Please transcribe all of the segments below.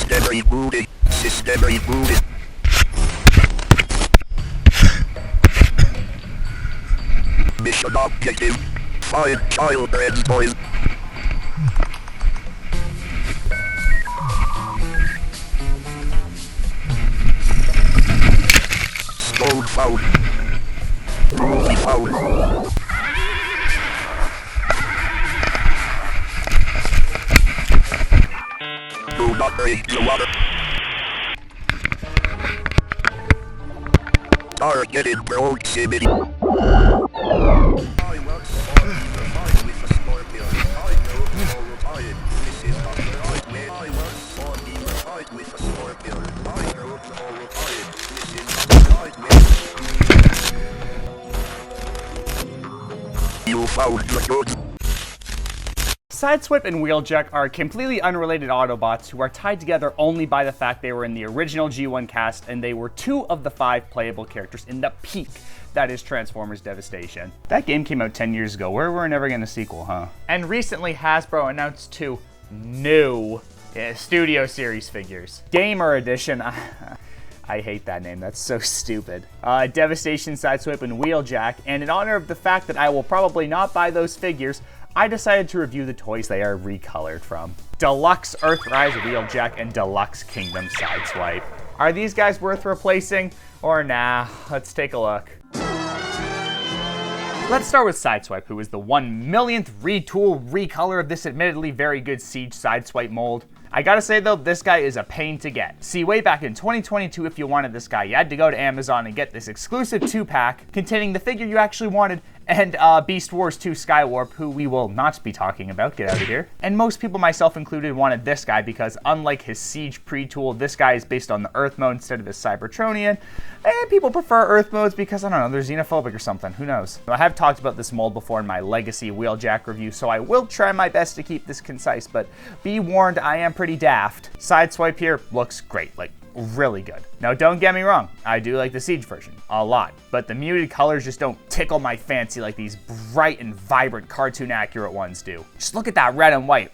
System rebooted. System rebooted. Mission objective. Find children's toys. Stone found. Ruby found. Do not break the water. Targeted proximity. You found the goods. Sideswipe and Wheeljack are completely unrelated Autobots who are tied together only by the fact they were in the original G1 cast and they were 2 of the 5 playable characters in the peak that is Transformers Devastation. That game came out 10 years ago. We're never getting a sequel, huh? And recently Hasbro announced 2 new Studio Series figures. Gamer Edition. I hate that name, that's so stupid. Devastation, Sideswipe, and Wheeljack, and in honor of the fact that I will probably not buy those figures, I decided to review the toys they are recolored from. Deluxe Earthrise Wheeljack and Deluxe Kingdom Sideswipe. Are these guys worth replacing or nah? Let's take a look. Let's start with Sideswipe, who is the 1 millionth retool recolor of this admittedly very good Siege Sideswipe mold. I gotta say though, this guy is a pain to get. See, way back in 2022, if you wanted this guy, you had to go to Amazon and get this exclusive 2-pack containing the figure you actually wanted and Beast Wars 2 Skywarp, who we will not be talking about, get out of here. And most people, myself included, wanted this guy because unlike his Siege pre-tool, this guy is based on the Earth mode instead of his Cybertronian. And people prefer Earth modes because, I don't know, they're xenophobic or something, who knows. I have talked about this mold before in my Legacy Wheeljack review, so I will try my best to keep this concise, but be warned, I am pretty daft. Sideswipe here looks great, like, really good. Now don't get me wrong, I do like the Siege version a lot, but the muted colors just don't tickle my fancy like these bright and vibrant cartoon accurate ones do. Just look at that red and white.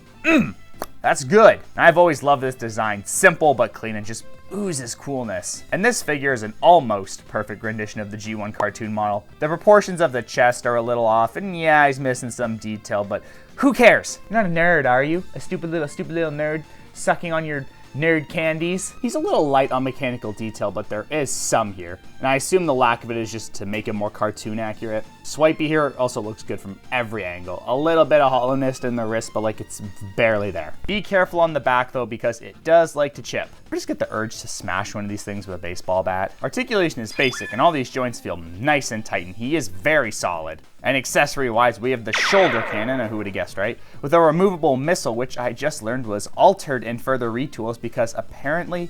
That's good. I've always loved this design, simple but clean and just oozes coolness. And this figure is an almost perfect rendition of the G1 cartoon model. The proportions of the chest are a little off and yeah, he's missing some detail, but who cares? You're not a nerd, are you? A stupid little nerd sucking on your nerd candies. He's a little light on mechanical detail, but there is some here. And I assume the lack of it is just to make it more cartoon accurate. Swipey here also looks good from every angle. A little bit of hollowness in the wrist, but like it's barely there. Be careful on the back though, because it does like to chip. I just get the urge to smash one of these things with a baseball bat. Articulation is basic and all these joints feel nice and tight and he is very solid. And accessory wise, we have the shoulder cannon, who would have guessed, right? With a removable missile, which I just learned was altered in further retools because apparently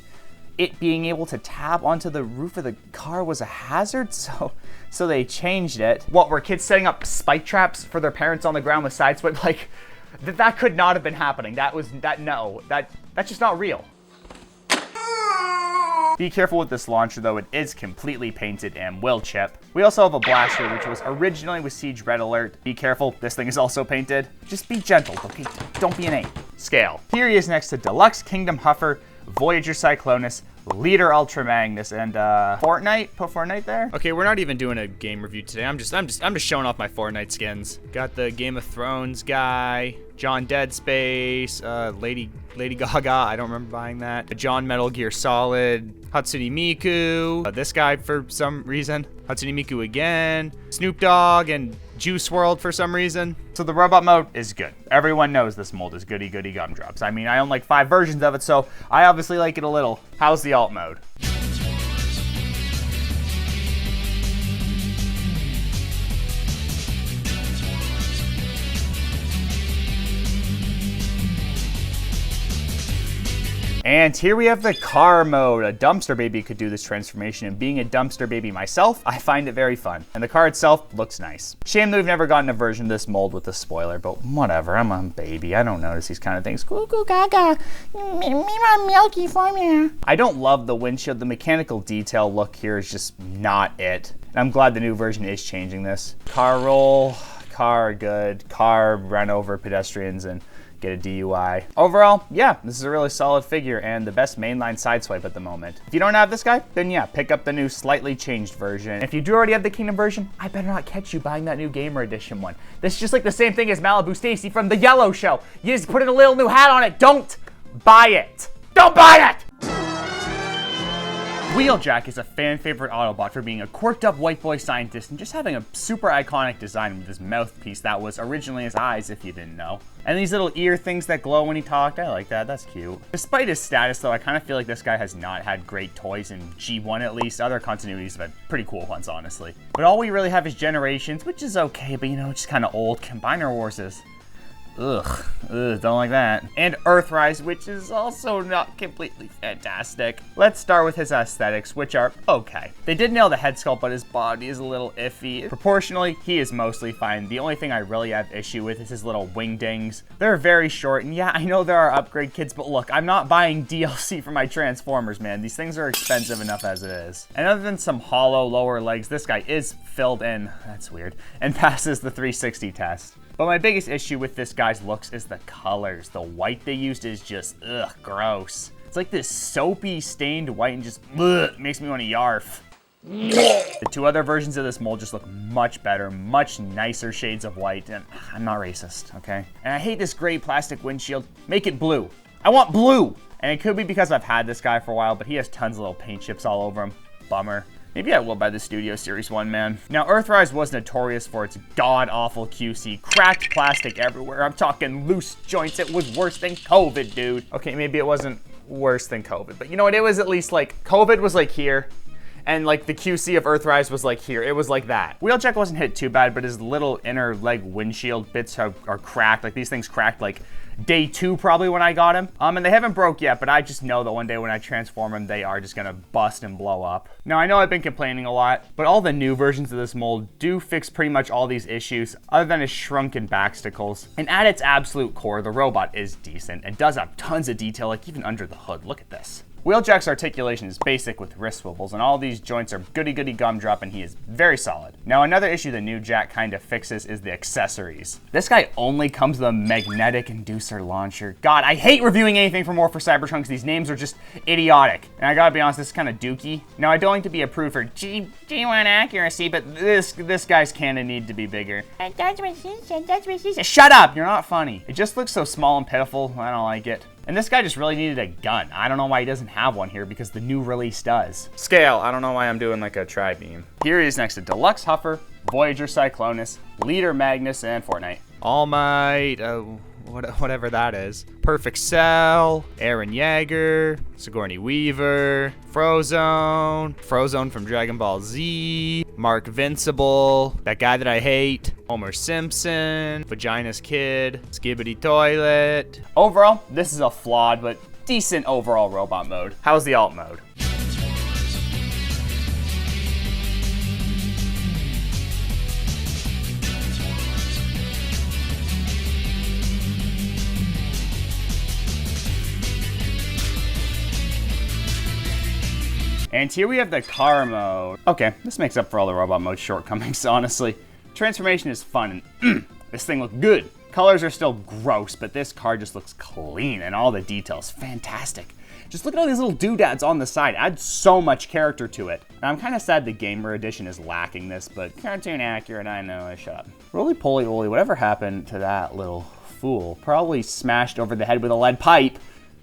it being able to tap onto the roof of the car was a hazard, so they changed it. What, were kids setting up spike traps for their parents on the ground with Sideswipe? Like, that could not have been happening. That's just not real. Be careful with this launcher though, it is completely painted and will chip. We also have a blaster which was originally with Siege Red Alert. Be careful, this thing is also painted. Just be gentle, okay? Don't be an ape. Scale. Here he is next to Deluxe Kingdom Huffer, Voyager Cyclonus, Leader Ultra Magnus, and Fortnite. Put Fortnite there. Okay, we're not even doing a game review today. I'm just showing off my Fortnite skins. Got the Game of Thrones guy, John Dead Space, Lady Gaga. I don't remember buying that. John Metal Gear Solid, Hatsune Miku. This guy for some reason. Hatsune Miku again. Snoop Dogg and Juice WRLD for some reason. So the robot mode is good. Everyone knows this mold is goody goody gumdrops. I mean, I own like 5 versions of it, so I obviously like it a little. How's the alt mode? And here we have the car mode. A dumpster baby could do this transformation, and being a dumpster baby myself, I find it very fun. And the car itself looks nice. Shame that we've never gotten a version of this mold with a spoiler, but whatever, I'm a baby. I don't notice these kind of things. Goo goo gaga, me my milky formula. I don't love the windshield. The mechanical detail look here is just not it. And I'm glad the new version is changing this. Car roll, car good, car run over pedestrians, and get a DUI. Overall, yeah, this is a really solid figure and the best mainline Sideswipe at the moment. If you don't have this guy, then yeah, pick up the new slightly changed version. If you do already have the Kingdom version, I better not catch you buying that new Gamer Edition one. This is just like the same thing as Malibu Stacy from the Yellow Show. You just put in a little new hat on it. Don't buy it. Don't buy it! Wheeljack is a fan favorite Autobot for being a quirked up white boy scientist and just having a super iconic design with his mouthpiece that was originally his eyes, if you didn't know. And these little ear things that glow when he talked, I like that, that's cute. Despite his status though, I kind of feel like this guy has not had great toys in G1 at least. Other continuities have had pretty cool ones, honestly. But all we really have is Generations, which is okay, but you know, it's just kind of old. Combiner Wars is... Ugh, don't like that. And Earthrise, which is also not completely fantastic. Let's start with his aesthetics, which are okay. They did nail the head sculpt, but his body is a little iffy. Proportionally, he is mostly fine. The only thing I really have issue with is his little wingdings. They're very short, and yeah, I know there are upgrade kits, but look, I'm not buying DLC for my Transformers, man. These things are expensive enough as it is. And other than some hollow lower legs, this guy is filled in, that's weird, and passes the 360 test. But my biggest issue with this guy's looks is the colors. The white they used is just, ugh, gross. It's like this soapy stained white and just, ugh, makes me want to yarf. The two other versions of this mold just look much better, much nicer shades of white, and I'm not racist, okay? And I hate this gray plastic windshield. Make it blue. I want blue! And it could be because I've had this guy for a while, but he has tons of little paint chips all over him. Bummer. Maybe I will buy the Studio Series 1, man. Now, Earthrise was notorious for its god-awful QC. Cracked plastic everywhere. I'm talking loose joints. It was worse than COVID, dude. Okay, maybe it wasn't worse than COVID, but you know what? It was at least like, COVID was like here, and like the QC of Earthrise was like here. It was like that. Wheeljack wasn't hit too bad, but his little inner leg windshield bits are cracked. Like these things cracked like day 2 probably when I got him. And they haven't broke yet, but I just know that one day when I transform them, they are just gonna bust and blow up. Now I know I've been complaining a lot, but all the new versions of this mold do fix pretty much all these issues other than his shrunken backsticles. And at its absolute core, the robot is decent and does have tons of detail, like even under the hood. Look at this. Wheeljack's articulation is basic with wrist swivels, and all these joints are goody-goody gumdrop, and he is very solid. Now, another issue the new Jack kind of fixes is the accessories. This guy only comes with a magnetic inducer launcher. God, I hate reviewing anything for More for Cybertron because these names are just idiotic. And I gotta be honest, this is kind of dookie. Now, I don't like to be approved for G1 accuracy, but this guy's cannon need to be bigger. That's what she said, that's what she said. Shut up, you're not funny. It just looks so small and pitiful, I don't like it. And this guy just really needed a gun. I don't know why he doesn't have one here because the new release does. Scale, I don't know why I'm doing like a tri-beam. Here he is next to Deluxe Huffer, Voyager Cyclonus, Leader Magnus, and Fortnite. All Might, whatever that is. Perfect Cell, Eren Yeager, Sigourney Weaver, Frozone from Dragon Ball Z, Mark Vincible, that guy that I hate, Homer Simpson, Vagina's Kid, Skibbity Toilet. Overall, this is a flawed but decent overall robot mode. How's the alt mode? And here we have the car mode. Okay, this makes up for all the robot mode shortcomings, honestly. Transformation is fun, and this thing looks good. Colors are still gross, but this car just looks clean, and all the details, fantastic. Just look at all these little doodads on the side. Adds so much character to it. And I'm kind of sad the Gamer Edition is lacking this, but cartoon accurate, I know, shut up. Roly-poly-oly, whatever happened to that little fool? Probably smashed over the head with a lead pipe,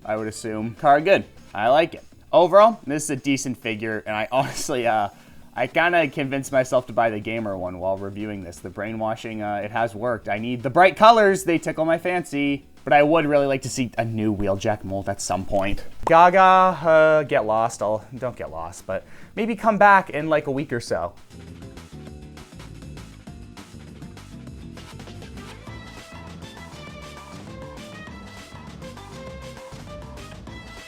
I would assume. Car good, I like it. Overall, this is a decent figure, and I honestly, I kind of convinced myself to buy the Gamer one while reviewing this. The brainwashing, it has worked. I need the bright colors, they tickle my fancy. But I would really like to see a new Wheeljack mold at some point. Gaga, get lost. Don't get lost, but maybe come back in like a week or so.